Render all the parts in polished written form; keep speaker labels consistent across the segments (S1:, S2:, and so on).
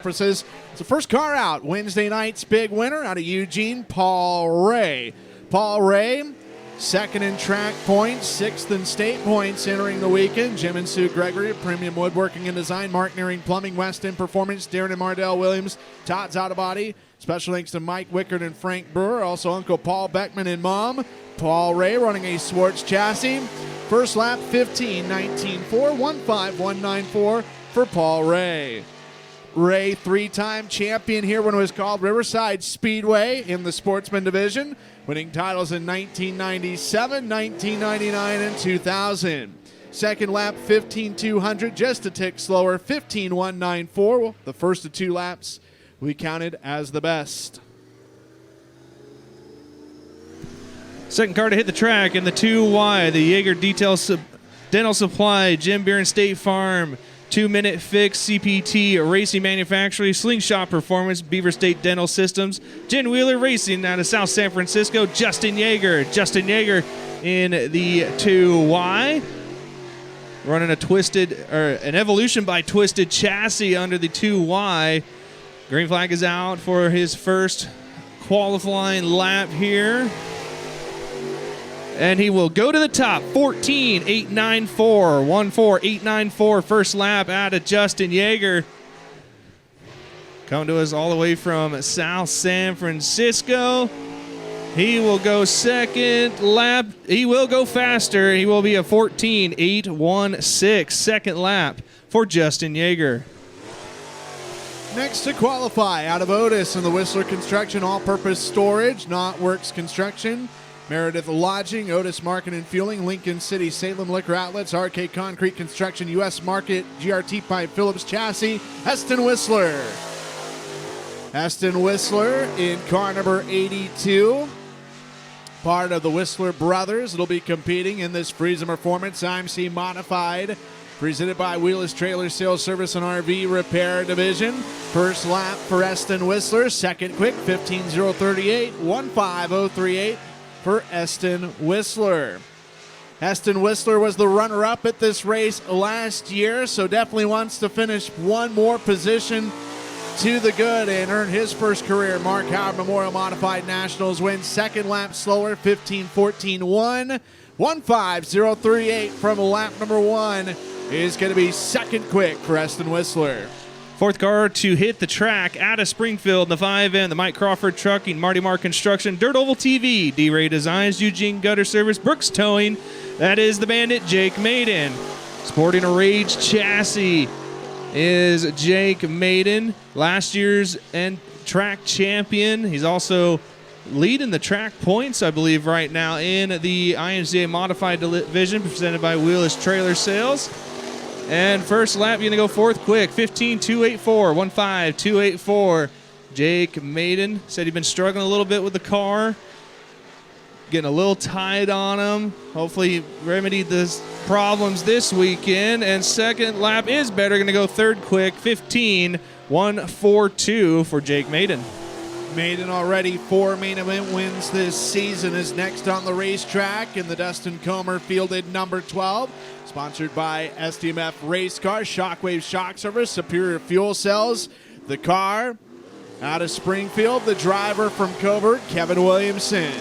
S1: It's the first car out. Wednesday night's big winner out of Eugene, Paul Ray. Paul Ray, second in track points, sixth in state points entering the weekend. Jim and Sue Gregory of Premium Woodworking and Design, Mark Nearing Plumbing, West End Performance, Darren and Mardell Williams, Todd's Auto Body. Special thanks to Mike Wickard and Frank Brewer. Also Uncle Paul Beckman and Mom. Paul Ray running a Swartz chassis. First lap 15-19-4, 15194 for Paul Ray. Ray, three-time champion here when it was called Riverside Speedway in the Sportsman Division, winning titles in 1997, 1999, and 2000. Second lap, 15,200, just a tick slower, 15,194. The first of two laps we counted as the best.
S2: Second car to hit the track in the 2Y, the Jaeger Dental Supply, Jim Beer and State Farm, 2-Minute Fix, CPT, Racing Manufacturing, Slingshot Performance, Beaver State Dental Systems, Jen Wheeler Racing out of South San Francisco, Justin Yeager in the 2Y, running an Evolution by Twisted chassis under the 2Y. Green flag is out for his first qualifying lap here. And he will go to the top, 14,894, first lap out of Justin Yeager. Coming to us all the way from South San Francisco. He will go second lap. He will go faster. He will be a 14,816, second lap for Justin Yeager.
S1: Next to qualify, out of Otis in the Whistler Construction All-Purpose Storage, Knotworks Construction, Meredith Lodging, Otis Market and Fueling, Lincoln City, Salem Liquor Outlets, RK Concrete Construction, U.S. Market, GRT Pipe, Phillips Chassis, Heston Whistler. Heston Whistler in car number 82. Part of the Whistler brothers. It'll be competing in this Freedom Performance IMCA Modified, presented by Wheelers Trailer Sales Service and RV Repair Division. First lap for Heston Whistler. Second quick, 15,038, 15,038. For Heston Whistler. Heston Whistler was the runner-up at this race last year, so definitely wants to finish one more position to the good and earn his first career Mark Howard Memorial Modified Nationals win. Second lap slower, 15,14-1. 15,038 from lap number one is going to be second quick for Heston Whistler.
S2: Fourth car to hit the track out of Springfield in the 5N, the Mike Crawford Trucking, Marty Mark Construction, Dirt Oval TV, D-Ray Designs, Eugene Gutter Service, Brooks Towing. That is the Bandit, Jake Maiden. Sporting a Rage chassis is Jake Maiden, last year's track champion. He's also leading the track points, I believe, right now in the IMCA Modified Division, presented by Wheelers Trailer Sales. And first lap, you're going to go fourth quick, 15,284, 15,284. Jake Maiden said he'd been struggling a little bit with the car, getting a little tight on him. Hopefully he remedied the problems this weekend. And second lap is better, going to go third quick, 15,142 for Jake Maiden.
S1: Maiden already 4 main event wins this season, is next on the racetrack in the Dustin Comer fielded number 12. Sponsored by SDMF Race Car, Shockwave Shock Service, Superior Fuel Cells. The car out of Springfield, the driver from Covert, Kevin Williamson.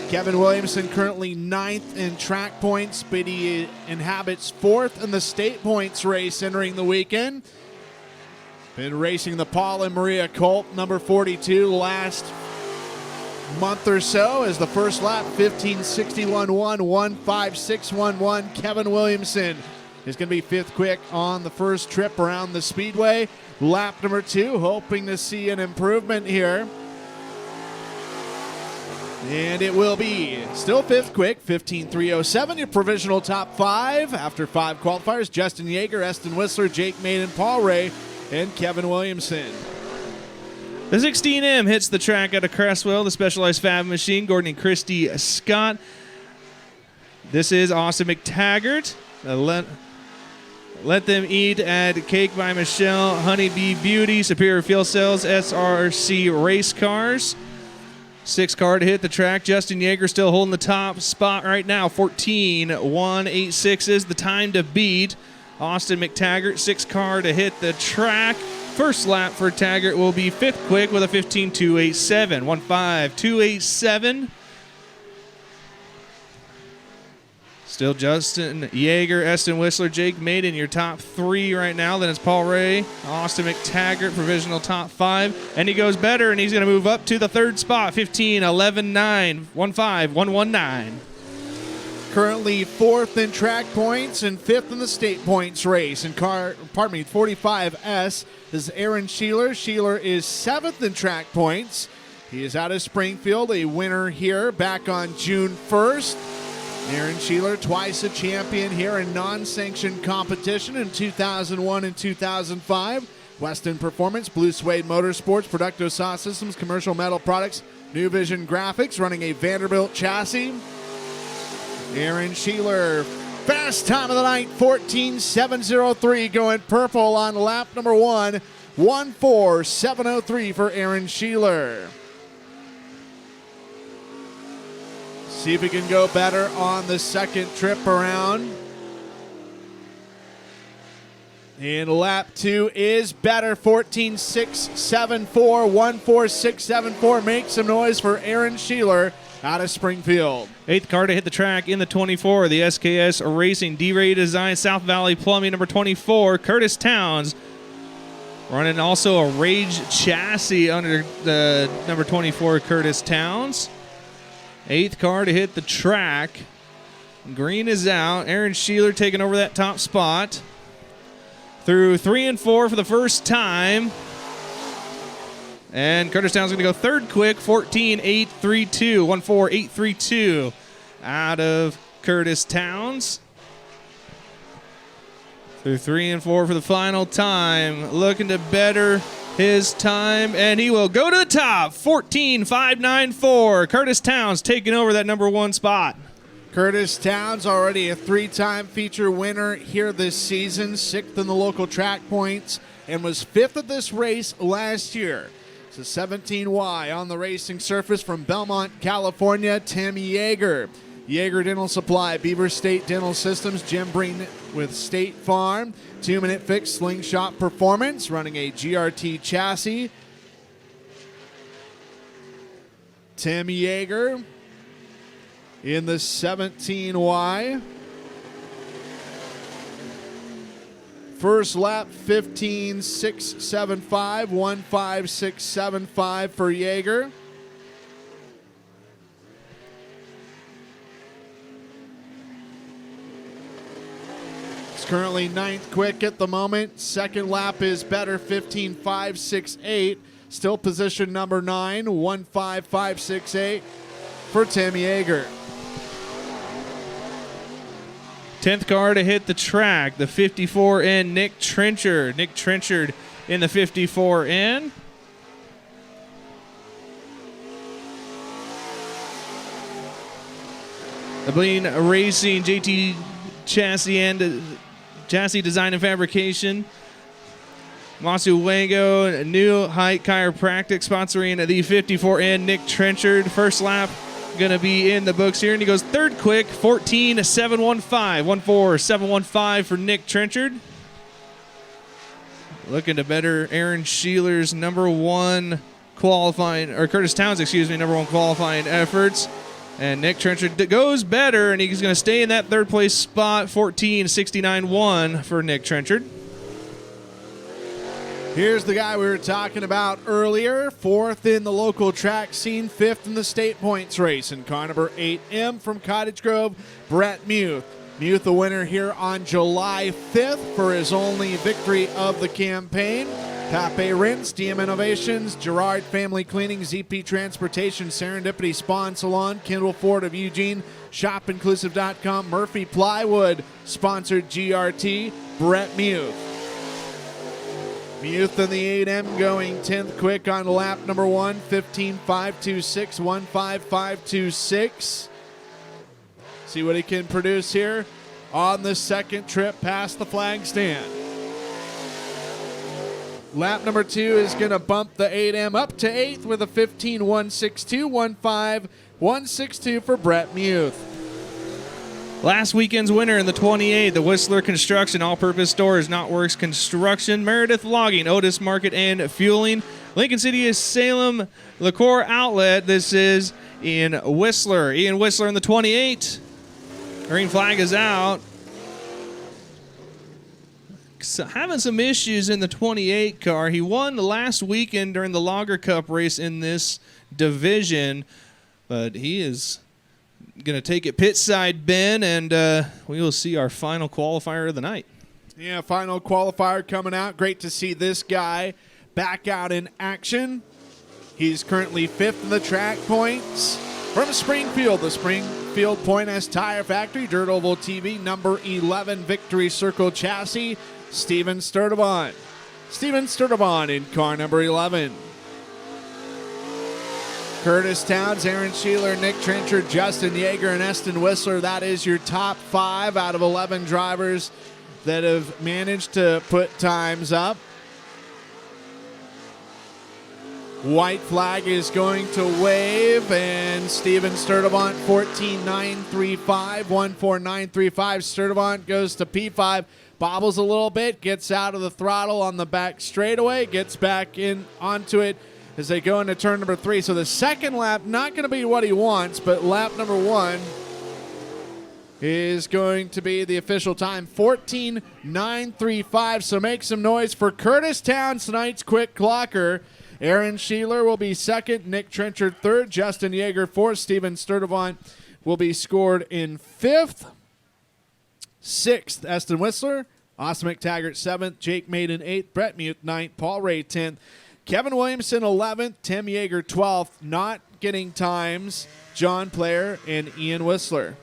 S1: Kevin Williamson currently 9th in track points, but he inhabits 4th in the state points race entering the weekend. Been racing the Paul and Maria Colt, number 42, last month or so, as the first lap, 15,61-1, 15,611. Kevin Williamson is going to be fifth quick on the first trip around the Speedway. Lap number 2, hoping to see an improvement here. And it will be still fifth quick, 15,307, your provisional top 5 after 5 qualifiers. Justin Yeager, Heston Whistler, Jake Maiden, Paul Ray, and Kevin Williamson.
S2: The 16M hits the track out of Cresswell, the Specialized Fab Machine, Gordon and Christy Scott. This is Austin McTaggart. Let Them Eat at Cake by Michelle, Honeybee Beauty, Superior Fuel Cells, SRC Race Cars. 6 car to hit the track. Justin Yeager still holding the top spot right now. 14,186 is the time to beat. Austin McTaggart, 6 car to hit the track. First lap for Taggart will be 5th quick with a 15.287. 1.5.287. Still Justin Yeager, Eston Whistler, Jake Maiden, your top 3 right now. Then it's Paul Ray, Austin McTaggart, provisional top 5. And he goes better, and he's going to move up to the 3rd spot. 15.11.9. 1.5.119.
S1: Currently 4th in track points and 5th in the state points race. And 45S is Aaron Sheeler. Sheeler is 7th in track points. He is out of Springfield, a winner here back on June 1st. Aaron Sheeler, twice a champion here in non-sanctioned competition in 2001 and 2005. Weston Performance, Blue Suede Motorsports, Producto Saw Systems, Commercial Metal Products, New Vision Graphics, running a Vanderbilt chassis. Aaron Sheeler, fast time of the night, 14.703, going purple on lap number 1. 1.4703 for Aaron Sheeler. See if he can go better on the second trip around. And lap 2 is better, 14.674, 1.4674. Make some noise for Aaron Sheeler out of Springfield.
S2: 8th car to hit the track in the 24, the SKS Racing D-Ray Design South Valley Plumbing, number 24, Curtis Towns. Running also a Rage chassis under the number 24, Curtis Towns. 8th car to hit the track. Green is out. Aaron Sheeler taking over that top spot. Through 3 and 4 for the first time. And Curtis Towns going to go 3rd quick, 14.832. 1.4832 out of Curtis Towns. Through 3 and 4 for the final time. Looking to better his time, and he will go to the top. 14.594. Curtis Towns taking over that number 1 spot.
S1: Curtis Towns, already a 3-time feature winner here this season, 6th in the local track points, and was 5th at this race last year. It's a 17Y on the racing surface from Belmont, California, Tim Yeager. Yeager Dental Supply, Beaver State Dental Systems, Jim Breen with State Farm, 2-minute fix Slingshot Performance, running a GRT chassis. Tim Yeager in the 17Y. First lap, 15.675, 1.5675 for Yeager. Currently 9th quick at the moment. Second lap is better, 15.568. Still position number 9, 1.5568 for Tim Yeager.
S2: 10th car to hit the track, the 54N Nick Trenchard. Nick Trenchard in the 54N. The Blean Racing JT chassis and chassis design and fabrication. Masuwengo, New Height Chiropractic sponsoring the 54N Nick Trenchard. First lap going to be in the books here, and he goes 3rd quick, 14.715. 1.4715 for Nick Trenchard. Looking to better Aaron Sheeler's number 1 qualifying, or Curtis Towns, number 1 qualifying efforts. And Nick Trenchard goes better, and he's going to stay in that 3rd place spot, 14.69.1 for Nick Trenchard.
S1: Here's the guy we were talking about earlier, 4th in the local track scene, 5th in the state points race. In car number 8M from Cottage Grove, Brett Muth. Muth the winner here on July 5th for his only victory of the campaign. Pape Rinse, DM Innovations, Gerard Family Cleaning, ZP Transportation, Serendipity Spa and Salon, Kendall Ford of Eugene, ShopInclusive.com, Murphy Plywood, sponsored GRT, Brett Muth. Muth in the 8M going 10th quick on lap number 1, 15.526, 1.5526. See what he can produce here on the second trip past the flag stand. Lap number 2 is going to bump the 8M up to 8th with a 15.162, 1.5162 for Brett Muth.
S2: Last weekend's winner in the 28, the Whistler Construction All-Purpose Stores, Knotworks Construction, Meredith Logging, Otis Market and Fueling, Lincoln City is Salem Liquor Outlet. This is in Whistler. Ian Whistler in the 28. Green flag is out. So having some issues in the 28 car. He won the last weekend during the Lager Cup race in this division, but he is going to take it pit side, Ben, and we will see our final qualifier of the night.
S1: Yeah, final qualifier coming out. Great to see this guy back out in action. He's currently 5th in the track points. From Springfield, the Springfield Point S Tire Factory, Dirt Oval TV, number 11, Victory Circle Chassis, Steven Sturdivant. Steven Sturdivant in car number 11. Curtis Towns, Aaron Sheeler, Nick Trenchard, Justin Yeager, and Eston Whistler. That is your top 5 out of 11 drivers that have managed to put times up. White flag is going to wave, and Steven Sturdivant, 14.935, 14935. Sturdivant goes to P5, bobbles a little bit, gets out of the throttle on the back straightaway, gets back in onto it as they go into turn number 3. So the second lap, not going to be what he wants, but lap number 1 is going to be the official time, 14.935. So make some noise for Curtis Towns, tonight's quick clocker. Aaron Sheeler will be 2nd, Nick Trenchard 3rd, Justin Yeager 4th, Steven Sturdivant will be scored in 5th. 6th, Eston Whistler, Austin McTaggart 7th, Jake Maiden 8th, Brett Muth 9th, Paul Ray 10th, Kevin Williamson 11th, Tim Yeager 12th, not getting times, John Player and Ian Whistler.